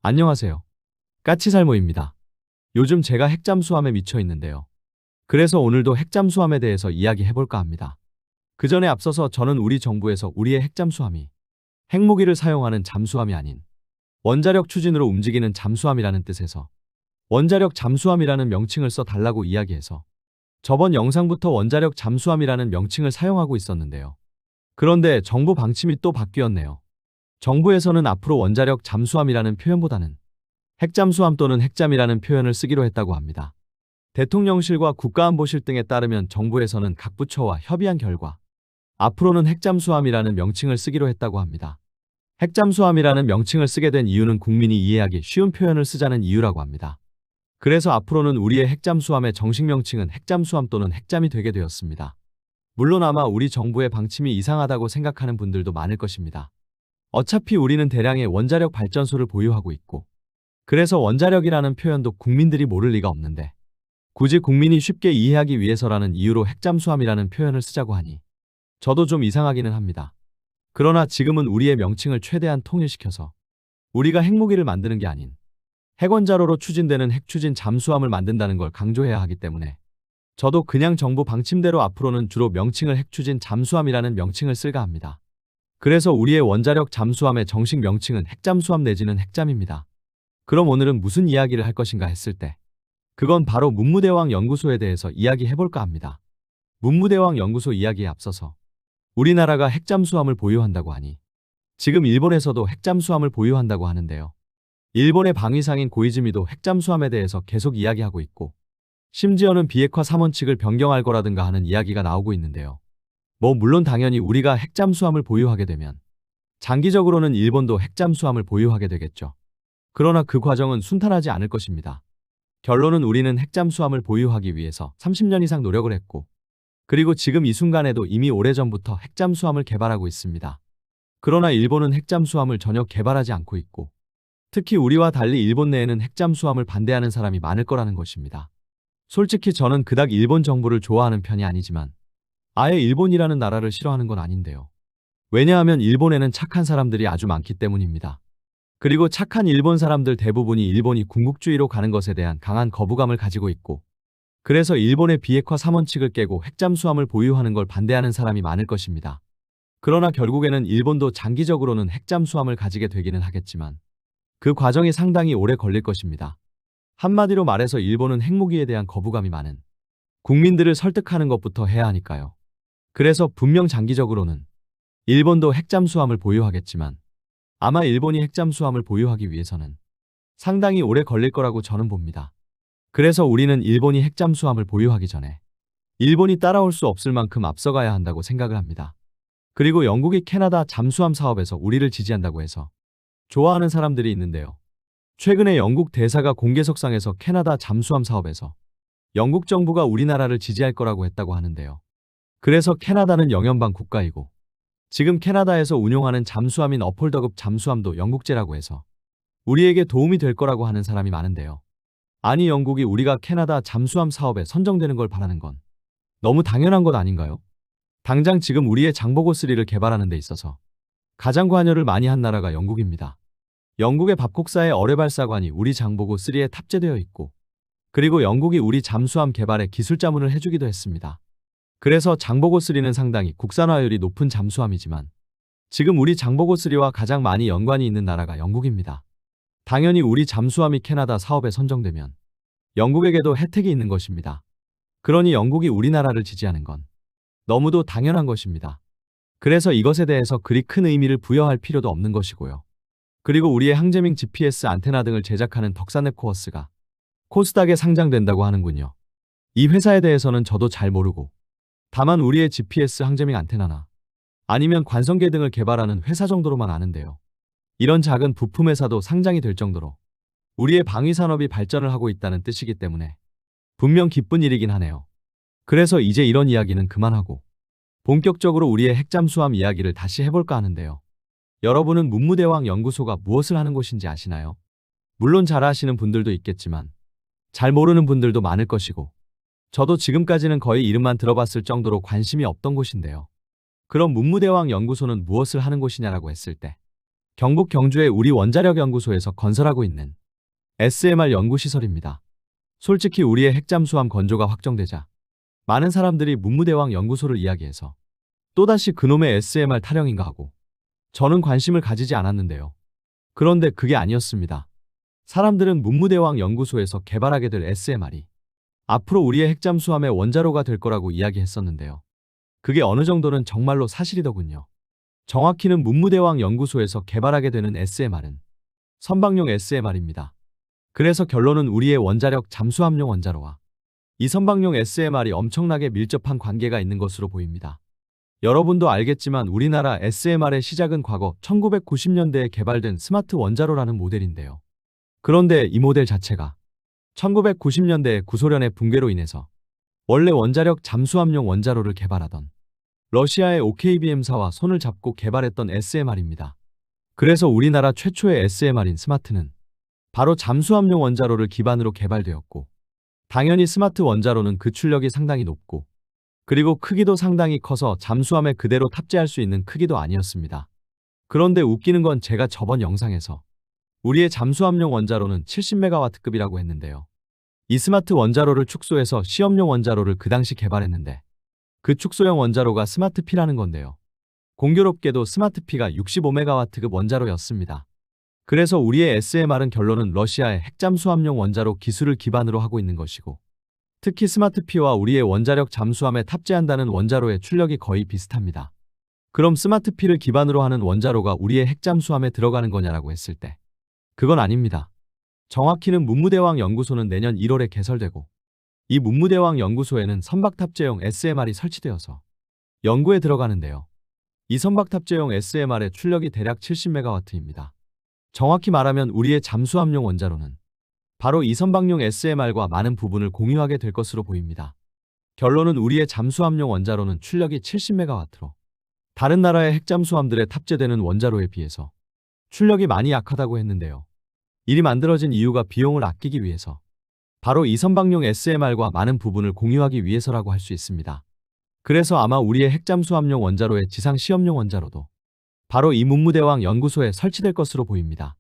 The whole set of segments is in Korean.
안녕하세요. 까치살모입니다. 요즘 제가 핵잠수함에 미쳐 있는데요. 그래서 오늘도 핵잠수함에 대해서 이야기해볼까 합니다. 그 전에 앞서서 저는 우리 정부에서 우리의 핵잠수함이 핵무기를 사용하는 잠수함이 아닌 원자력 추진으로 움직이는 잠수함이라는 뜻에서 원자력 잠수함이라는 명칭을 써달라고 이야기해서 저번 영상부터 원자력 잠수함이라는 명칭을 사용하고 있었는데요. 그런데 정부 방침이 또 바뀌었네요. 정부에서는 앞으로 원자력 잠수함이라는 표현보다는 핵잠수함 또는 핵잠이라는 표현을 쓰기로 했다고 합니다. 대통령실과 국가안보실 등에 따르면 정부에서는 각 부처와 협의한 결과 앞으로는 핵잠수함이라는 명칭을 쓰기로 했다고 합니다. 핵잠수함이라는 명칭을 쓰게 된 이유는 국민이 이해하기 쉬운 표현을 쓰자는 이유라고 합니다. 그래서 앞으로는 우리의 핵잠수함의 정식 명칭은 핵잠수함 또는 핵잠이 되게 되었습니다. 물론 아마 우리 정부의 방침이 이상하다고 생각하는 분들도 많을 것입니다. 어차피 우리는 대량의 원자력 발전소를 보유하고 있고 그래서 원자력이라는 표현도 국민들이 모를 리가 없는데 굳이 국민이 쉽게 이해하기 위해서라는 이유로 핵잠수함이라는 표현을 쓰자고 하니 저도 좀 이상하기는 합니다. 그러나 지금은 우리의 명칭을 최대한 통일시켜서 우리가 핵무기를 만드는 게 아닌 핵원자로로 추진되는 핵추진 잠수함을 만든다는 걸 강조해야 하기 때문에 저도 그냥 정부 방침대로 앞으로는 주로 명칭을 핵추진 잠수함이라는 명칭을 쓸까 합니다. 그래서 우리의 원자력 잠수함의 정식 명칭은 핵잠수함 내지는 핵잠입니다. 그럼 오늘은 무슨 이야기를 할 것인가 했을 때 그건 바로 문무대왕 연구소에 대해서 이야기해볼까 합니다. 문무대왕 연구소 이야기에 앞서서 우리나라가 핵잠수함을 보유한다고 하니 지금 일본에서도 핵잠수함을 보유한다고 하는데요. 일본의 방위상인 고이즈미도 핵잠수함에 대해서 계속 이야기하고 있고 심지어는 비핵화 3원칙을 변경할 거라든가 하는 이야기가 나오고 있는데요. 물론 당연히 우리가 핵잠수함을 보유하게 되면 장기적으로는 일본도 핵잠수함을 보유하게 되겠죠. 그러나 그 과정은 순탄하지 않을 것입니다. 결론은 우리는 핵잠수함을 보유하기 위해서 30년 이상 노력을 했고 그리고 지금 이 순간에도 이미 오래전부터 핵잠수함을 개발하고 있습니다. 그러나 일본은 핵잠수함을 전혀 개발하지 않고 있고 특히 우리와 달리 일본 내에는 핵잠수함을 반대하는 사람이 많을 거라는 것입니다. 솔직히 저는 그닥 일본 정부를 좋아하는 편이 아니지만 아예 일본이라는 나라를 싫어하는 건 아닌데요. 왜냐하면 일본에는 착한 사람들이 아주 많기 때문입니다. 그리고 착한 일본 사람들 대부분이 일본이 군국주의로 가는 것에 대한 강한 거부감을 가지고 있고 그래서 일본의 비핵화 3원칙을 깨고 핵잠수함을 보유하는 걸 반대하는 사람이 많을 것입니다. 그러나 결국에는 일본도 장기적으로는 핵잠수함을 가지게 되기는 하겠지만 그 과정이 상당히 오래 걸릴 것입니다. 한마디로 말해서 일본은 핵무기에 대한 거부감이 많은 국민들을 설득하는 것부터 해야 하니까요. 그래서 분명 장기적으로는 일본도 핵잠수함을 보유하겠지만 아마 일본이 핵잠수함을 보유하기 위해서는 상당히 오래 걸릴 거라고 저는 봅니다. 그래서 우리는 일본이 핵잠수함을 보유하기 전에 일본이 따라올 수 없을 만큼 앞서가야 한다고 생각을 합니다. 그리고 영국이 캐나다 잠수함 사업에서 우리를 지지한다고 해서 좋아하는 사람들이 있는데요. 최근에 영국 대사가 공개석상에서 캐나다 잠수함 사업에서 영국 정부가 우리나라를 지지할 거라고 했다고 하는데요. 그래서 캐나다는 영연방 국가이고 지금 캐나다에서 운용하는 잠수함인 어폴더급 잠수함도 영국제라고 해서 우리에게 도움이 될 거라고 하는 사람이 많은데요. 아니 영국이 우리가 캐나다 잠수함 사업에 선정되는 걸 바라는 건 너무 당연한 것 아닌가요? 당장 지금 우리의 장보고3를 개발하는 데 있어서 가장 관여를 많이 한 나라가 영국입니다. 영국의 밥콕사의 어뢰발사관이 우리 장보고3에 탑재되어 있고 그리고 영국이 우리 잠수함 개발에 기술 자문을 해주기도 했습니다. 그래서 장보고3는 상당히 국산화율이 높은 잠수함이지만 지금 우리 장보고3와 가장 많이 연관이 있는 나라가 영국입니다. 당연히 우리 잠수함이 캐나다 사업에 선정되면 영국에게도 혜택이 있는 것입니다. 그러니 영국이 우리나라를 지지하는 건 너무도 당연한 것입니다. 그래서 이것에 대해서 그리 큰 의미를 부여할 필요도 없는 것이고요. 그리고 우리의 항제밍 GPS 안테나 등을 제작하는 덕산네코어스가 코스닥에 상장된다고 하는군요. 이 회사에 대해서는 저도 잘 모르고 다만 우리의 GPS 항제밍 안테나나 아니면 관성계 등을 개발하는 회사 정도로만 아는데요. 이런 작은 부품 회사도 상장이 될 정도로 우리의 방위산업이 발전을 하고 있다는 뜻이기 때문에 분명 기쁜 일이긴 하네요. 그래서 이제 이런 이야기는 그만하고 본격적으로 우리의 핵잠수함 이야기를 다시 해볼까 하는데요. 여러분은 문무대왕 연구소가 무엇을 하는 곳인지 아시나요? 물론 잘 아시는 분들도 있겠지만 잘 모르는 분들도 많을 것이고 저도 지금까지는 거의 이름만 들어봤을 정도로 관심이 없던 곳인데요. 그럼 문무대왕 연구소는 무엇을 하는 곳이냐라고 했을 때 경북 경주의 우리 원자력 연구소에서 건설하고 있는 SMR 연구시설입니다. 솔직히 우리의 핵잠수함 건조가 확정되자 많은 사람들이 문무대왕 연구소를 이야기해서 또다시 그놈의 SMR 타령인가 하고 저는 관심을 가지지 않았는데요. 그런데 그게 아니었습니다. 사람들은 문무대왕 연구소에서 개발하게 될 SMR이 앞으로 우리의 핵잠수함의 원자로가 될 거라고 이야기했었는데요. 그게 어느 정도는 정말로 사실이더군요. 정확히는 문무대왕 연구소에서 개발하게 되는 SMR은 선박용 SMR입니다. 그래서 결론은 우리의 원자력 잠수함용 원자로와 이 선박용 SMR이 엄청나게 밀접한 관계가 있는 것으로 보입니다. 여러분도 알겠지만 우리나라 SMR의 시작은 과거 1990년대에 개발된 스마트 원자로라는 모델인데요. 그런데 이 모델 자체가 1990년대에 구소련의 붕괴로 인해서 원래 원자력 잠수함용 원자로를 개발하던 러시아의 OKBM사와 손을 잡고 개발했던 SMR입니다. 그래서 우리나라 최초의 SMR인 스마트는 바로 잠수함용 원자로를 기반으로 개발되었고, 당연히 스마트 원자로는 그 출력이 상당히 높고 그리고 크기도 상당히 커서 잠수함에 그대로 탑재할 수 있는 크기도 아니었습니다. 그런데 웃기는 건 제가 저번 영상에서 우리의 잠수함용 원자로는 70메가와트급이라고 했는데요. 이 스마트 원자로를 축소해서 시험용 원자로를 그 당시 개발했는데 그 축소형 원자로가 스마트피라는 건데요. 공교롭게도 스마트피가 65메가와트급 원자로였습니다. 그래서 우리의 SMR은 결론은 러시아의 핵잠수함용 원자로 기술을 기반으로 하고 있는 것이고, 특히 스마트피와 우리의 원자력 잠수함에 탑재한다는 원자로의 출력이 거의 비슷합니다. 그럼 스마트피를 기반으로 하는 원자로가 우리의 핵잠수함에 들어가는 거냐라고 했을 때 그건 아닙니다. 정확히는 문무대왕 연구소는 내년 1월에 개설되고, 이 문무대왕 연구소에는 선박 탑재용 SMR이 설치되어서 연구에 들어가는데요. 이 선박 탑재용 SMR의 출력이 대략 70메가와트입니다. 정확히 말하면 우리의 잠수함용 원자로는 바로 이 선박용 SMR과 많은 부분을 공유하게 될 것으로 보입니다. 결론은 우리의 잠수함용 원자로는 출력이 70메가와트로 다른 나라의 핵잠수함들에 탑재되는 원자로에 비해서 출력이 많이 약하다고 했는데요. 이리 만들어진 이유가 비용을 아끼기 위해서 바로 이 선박용 SMR과 많은 부분을 공유하기 위해서라고 할 수 있습니다. 그래서 아마 우리의 핵잠수함용 원자로의 지상 시험용 원자로도 바로 이 문무대왕 연구소에 설치될 것으로 보입니다.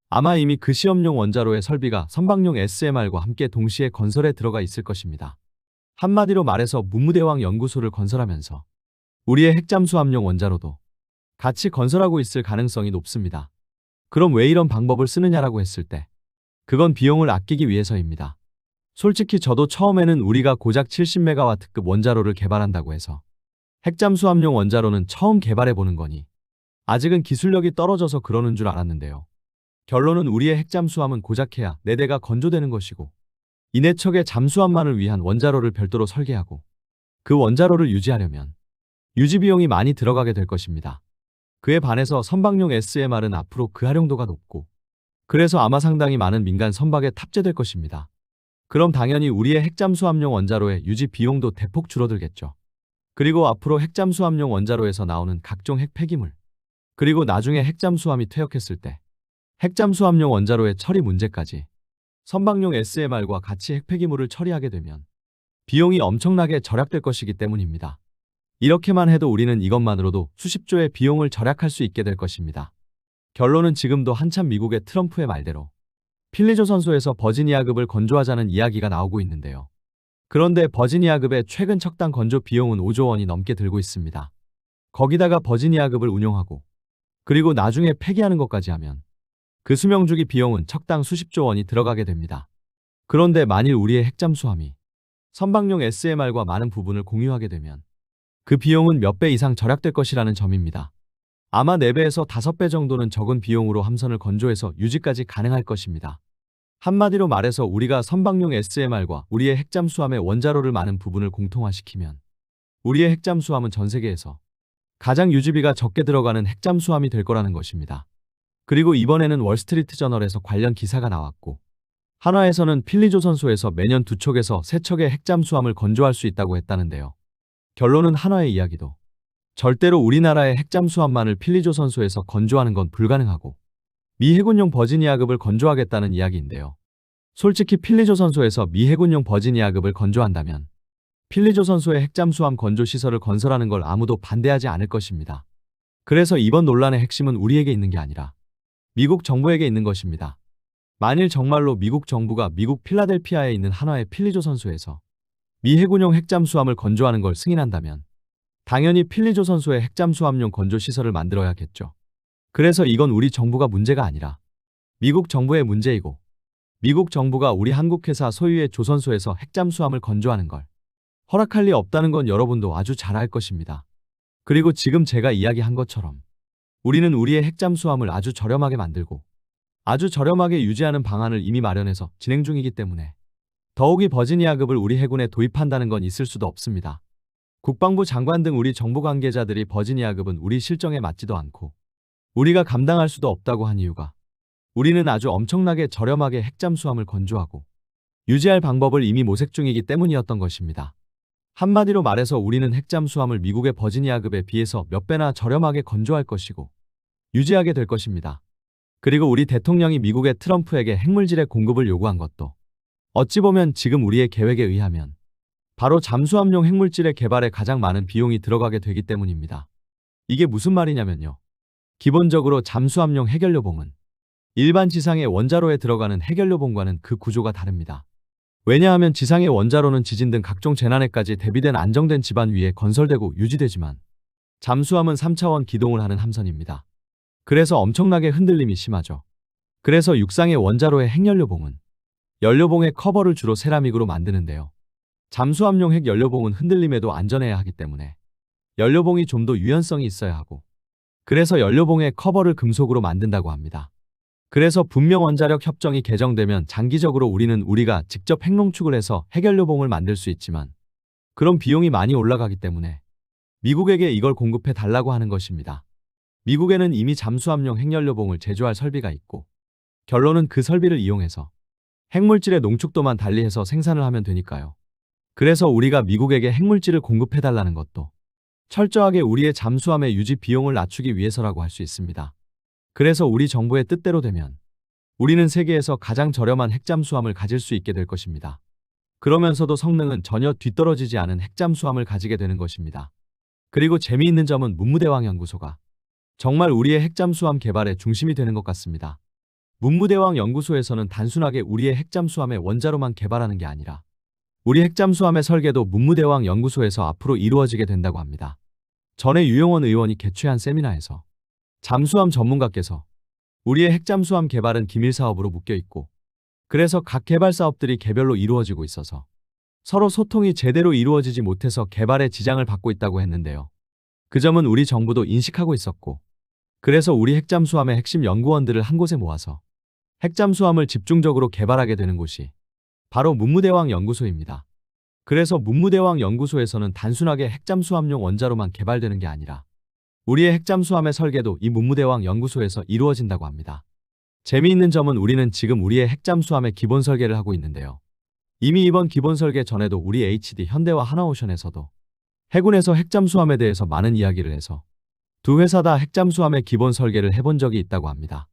아마 이미 그 시험용 원자로의 설비가 선박용 SMR과 함께 동시에 건설에 들어가 있을 것입니다. 한마디로 말해서 문무대왕 연구소를 건설하면서 우리의 핵잠수함용 원자로도 같이 건설하고 있을 가능성이 높습니다. 그럼 왜 이런 방법을 쓰느냐라고 했을 때 그건 비용을 아끼기 위해서입니다. 솔직히 저도 처음에는 우리가 고작 70메가와트급 원자로를 개발한다고 해서 핵잠수함용 원자로는 처음 개발해보는 거니 아직은 기술력이 떨어져서 그러는 줄 알았는데요. 결론은 우리의 핵잠수함은 고작해야 4대가 건조되는 것이고, 이 4척의 잠수함만을 위한 원자로를 별도로 설계하고 그 원자로를 유지하려면 유지 비용이 많이 들어가게 될 것입니다. 그에 반해서 선박용 SMR은 앞으로 그 활용도가 높고 그래서 아마 상당히 많은 민간 선박에 탑재될 것입니다. 그럼 당연히 우리의 핵잠수함용 원자로의 유지 비용도 대폭 줄어들겠죠. 그리고 앞으로 핵잠수함용 원자로에서 나오는 각종 핵 폐기물, 그리고 나중에 핵잠수함이 퇴역했을 때 핵잠수함용 원자로의 처리 문제까지 선박용 SMR과 같이 핵 폐기물을 처리하게 되면 비용이 엄청나게 절약될 것이기 때문입니다. 이렇게만 해도 우리는 이것만으로도 수십조의 비용을 절약할 수 있게 될 것입니다. 결론은 지금도 한참 미국의 트럼프의 말대로 필리조선소에서 버지니아급을 건조하자는 이야기가 나오고 있는데요. 그런데 버지니아급의 최근 척당 건조 비용은 5조 원이 넘게 들고 있습니다. 거기다가 버지니아급을 운용하고 그리고 나중에 폐기하는 것까지 하면 그 수명주기 비용은 척당 수십조 원이 들어가게 됩니다. 그런데 만일 우리의 핵잠수함이 선박용 SMR과 많은 부분을 공유하게 되면 그 비용은 몇 배 이상 절약될 것이라는 점입니다. 아마 4배에서 5배 정도는 적은 비용으로 함선을 건조해서 유지까지 가능할 것입니다. 한마디로 말해서 우리가 선박용 SMR과 우리의 핵잠수함의 원자로를 많은 부분을 공통화시키면 우리의 핵잠수함은 전 세계에서 가장 유지비가 적게 들어가는 핵잠수함이 될 거라는 것입니다. 그리고 이번에는 월스트리트 저널에서 관련 기사가 나왔고, 한화에서는 필리조선소에서 매년 2척에서 3척의 핵잠수함을 건조할 수 있다고 했다는데요. 결론은 한화의 이야기도 절대로 우리나라의 핵잠수함만을 필리조선소에서 건조하는 건 불가능하고 미 해군용 버지니아급을 건조하겠다는 이야기인데요. 솔직히 필리조선소에서 미 해군용 버지니아급을 건조한다면 필리조선소의 핵잠수함 건조 시설을 건설하는 걸 아무도 반대하지 않을 것입니다. 그래서 이번 논란의 핵심은 우리에게 있는 게 아니라 미국 정부에게 있는 것입니다. 만일 정말로 미국 정부가 미국 필라델피아에 있는 한화의 필리조선소에서 미 해군용 핵잠수함을 건조하는 걸 승인한다면 당연히 필리조선소의 핵잠수함용 건조시설을 만들어야겠죠. 그래서 이건 우리 정부가 문제가 아니라 미국 정부의 문제이고 미국 정부가 우리 한국 회사 소유의 조선소에서 핵잠수함을 건조하는 걸 허락할 리 없다는 건 여러분도 아주 잘 알 것입니다. 그리고 지금 제가 이야기한 것처럼 우리는 우리의 핵잠수함을 아주 저렴하게 만들고 아주 저렴하게 유지하는 방안을 이미 마련해서 진행 중이기 때문에 더욱이 버지니아급을 우리 해군에 도입한다는 건 있을 수도 없습니다. 국방부 장관 등 우리 정부 관계자들이 버지니아급은 우리 실정에 맞지도 않고 우리가 감당할 수도 없다고 한 이유가 우리는 아주 엄청나게 저렴하게 핵잠수함을 건조하고 유지할 방법을 이미 모색 중이기 때문이었던 것입니다. 한마디로 말해서 우리는 핵잠수함을 미국의 버지니아급에 비해서 몇 배나 저렴하게 건조할 것이고 유지하게 될 것입니다. 그리고 우리 대통령이 미국의 트럼프에게 핵물질의 공급을 요구한 것도 어찌 보면 지금 우리의 계획에 의하면 바로 잠수함용 핵물질의 개발에 가장 많은 비용이 들어가게 되기 때문입니다. 이게 무슨 말이냐면요. 기본적으로 잠수함용 핵연료봉은 일반 지상의 원자로에 들어가는 핵연료봉과는 그 구조가 다릅니다. 왜냐하면 지상의 원자로는 지진 등 각종 재난에까지 대비된 안정된 지반 위에 건설되고 유지되지만 잠수함은 3차원 기동을 하는 함선입니다. 그래서 엄청나게 흔들림이 심하죠. 그래서 육상의 원자로의 핵연료봉은 연료봉의 커버를 주로 세라믹으로 만드는데요. 잠수함용 핵연료봉은 흔들림에도 안전해야 하기 때문에 연료봉이 좀 더 유연성이 있어야 하고 그래서 연료봉의 커버를 금속으로 만든다고 합니다. 그래서 분명원자력 협정이 개정되면 장기적으로 우리가 직접 핵농축을 해서 핵연료봉을 만들 수 있지만 그런 비용이 많이 올라가기 때문에 미국에게 이걸 공급해 달라고 하는 것입니다. 미국에는 이미 잠수함용 핵연료봉을 제조할 설비가 있고 결론은 그 설비를 이용해서 핵물질의 농축도만 달리해서 생산을 하면 되니까요. 그래서 우리가 미국에게 핵물질을 공급해 달라는 것도 철저하게 우리의 잠수함의 유지 비용을 낮추기 위해서라고 할 수 있습니다. 그래서 우리 정부의 뜻대로 되면 우리는 세계에서 가장 저렴한 핵잠수함을 가질 수 있게 될 것입니다. 그러면서도 성능은 전혀 뒤떨어지지 않은 핵잠수함을 가지게 되는 것입니다. 그리고 재미있는 점은 문무대왕 연구소가 정말 우리의 핵잠수함 개발의 중심이 되는 것 같습니다. 문무대왕 연구소에서는 단순하게 우리의 핵잠수함의 원자로만 개발하는 게 아니라 우리 핵잠수함의 설계도 문무대왕 연구소에서 앞으로 이루어지게 된다고 합니다. 전에 유영원 의원이 개최한 세미나에서 잠수함 전문가께서 우리의 핵잠수함 개발은 기밀 사업으로 묶여 있고 그래서 각 개발 사업들이 개별로 이루어지고 있어서 서로 소통이 제대로 이루어지지 못해서 개발에 지장을 받고 있다고 했는데요. 그 점은 우리 정부도 인식하고 있었고 그래서 우리 핵잠수함의 핵심 연구원들을 한 곳에 모아서 핵잠수함을 집중적으로 개발하게 되는 곳이 바로 문무대왕 연구소입니다. 그래서 문무대왕 연구소에서는 단순하게 핵잠수함용 원자로만 개발되는 게 아니라 우리의 핵잠수함의 설계도 이 문무대왕 연구소에서 이루어진다고 합니다. 재미있는 점은 우리는 지금 우리의 핵잠수함의 기본 설계를 하고 있는데요. 이미 이번 기본 설계 전에도 우리 HD 현대와 하나오션에서도 해군에서 핵잠수함에 대해서 많은 이야기를 해서 두 회사 다 핵잠수함의 기본 설계를 해본 적이 있다고 합니다.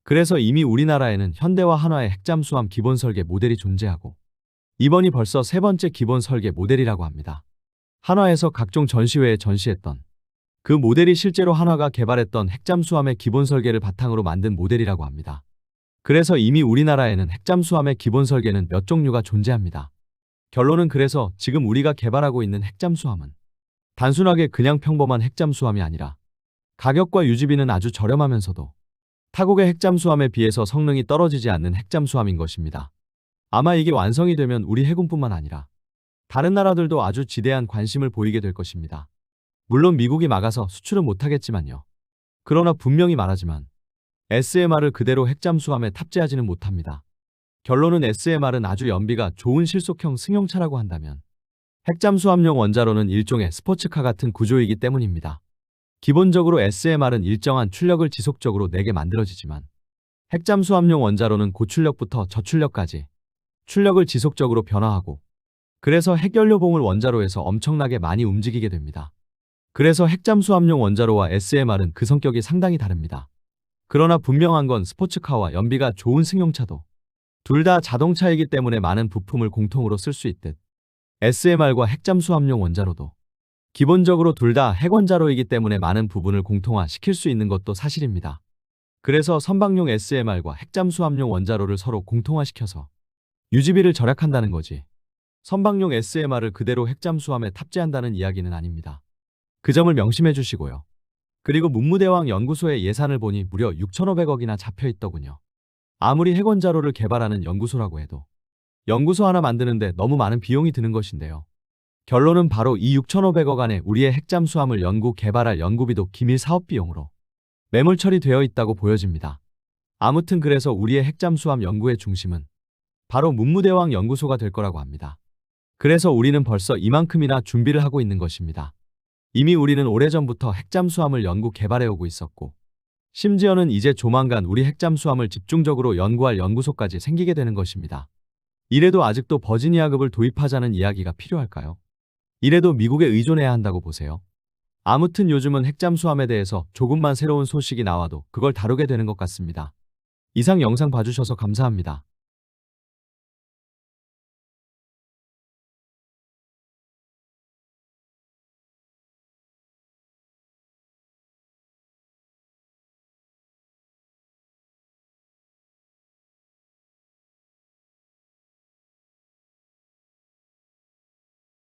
그래서 이미 우리나라에는 현대와 한화의 핵잠수함 기본 설계 모델이 존재하고 이번이 벌써 세 번째 기본 설계 모델이라고 합니다. 한화에서 각종 전시회에 전시했던 그 모델이 실제로 한화가 개발했던 핵잠수함의 기본 설계를 바탕으로 만든 모델이라고 합니다. 그래서 이미 우리나라에는 핵잠수함의 기본 설계는 몇 종류가 존재합니다. 결론은 그래서 지금 우리가 개발하고 있는 핵잠수함은 단순하게 그냥 평범한 핵잠수함이 아니라 가격과 유지비는 아주 저렴하면서도 타국의 핵잠수함에 비해서 성능이 떨어지지 않는 핵잠수함인 것입니다. 아마 이게 완성이 되면 우리 해군뿐만 아니라 다른 나라들도 아주 지대한 관심을 보이게 될 것입니다. 물론 미국이 막아서 수출은 못하겠지만요. 그러나 분명히 말하지만 SMR을 그대로 핵잠수함에 탑재하지는 못합니다. 결론은 SMR은 아주 연비가 좋은 실속형 승용차라고 한다면 핵잠수함용 원자로는 일종의 스포츠카 같은 구조이기 때문입니다. 기본적으로 SMR은 일정한 출력을 지속적으로 내게 만들어지지만 핵잠수함용 원자로는 고출력부터 저출력까지 출력을 지속적으로 변화하고 그래서 핵연료봉을 원자로에서 엄청나게 많이 움직이게 됩니다. 그래서 핵잠수함용 원자로와 SMR은 그 성격이 상당히 다릅니다. 그러나 분명한 건 스포츠카와 연비가 좋은 승용차도 둘 다 자동차이기 때문에 많은 부품을 공통으로 쓸 수 있듯 SMR과 핵잠수함용 원자로도 기본적으로 둘 다 핵원자로이기 때문에 많은 부분을 공통화시킬 수 있는 것도 사실입니다. 그래서 선박용 SMR과 핵잠수함용 원자로를 서로 공통화시켜서 유지비를 절약한다는 거지. 선박용 SMR을 그대로 핵잠수함에 탑재한다는 이야기는 아닙니다. 그 점을 명심해 주시고요. 그리고 문무대왕 연구소의 예산을 보니 무려 6,500억이나 잡혀 있더군요. 아무리 핵원자로를 개발하는 연구소라고 해도 연구소 하나 만드는데 너무 많은 비용이 드는 것인데요. 결론은 바로 이 6,500억 안에 우리의 핵잠수함을 연구 개발할 연구비도 기밀 사업 비용으로 매몰 처리되어 있다고 보여집니다. 아무튼 그래서 우리의 핵잠수함 연구의 중심은 바로 문무대왕 연구소가 될 거라고 합니다. 그래서 우리는 벌써 이만큼이나 준비를 하고 있는 것입니다. 이미 우리는 오래전부터 핵잠수함을 연구 개발해 오고 있었고, 심지어는 이제 조만간 우리 핵잠수함을 집중적으로 연구할 연구소까지 생기게 되는 것입니다. 이래도 아직도 버지니아급을 도입하자는 이야기가 필요할까요? 이래도 미국에 의존해야 한다고 보세요. 아무튼 요즘은 핵잠수함에 대해서 조금만 새로운 소식이 나와도 그걸 다루게 되는 것 같습니다. 이상 영상 봐주셔서 감사합니다.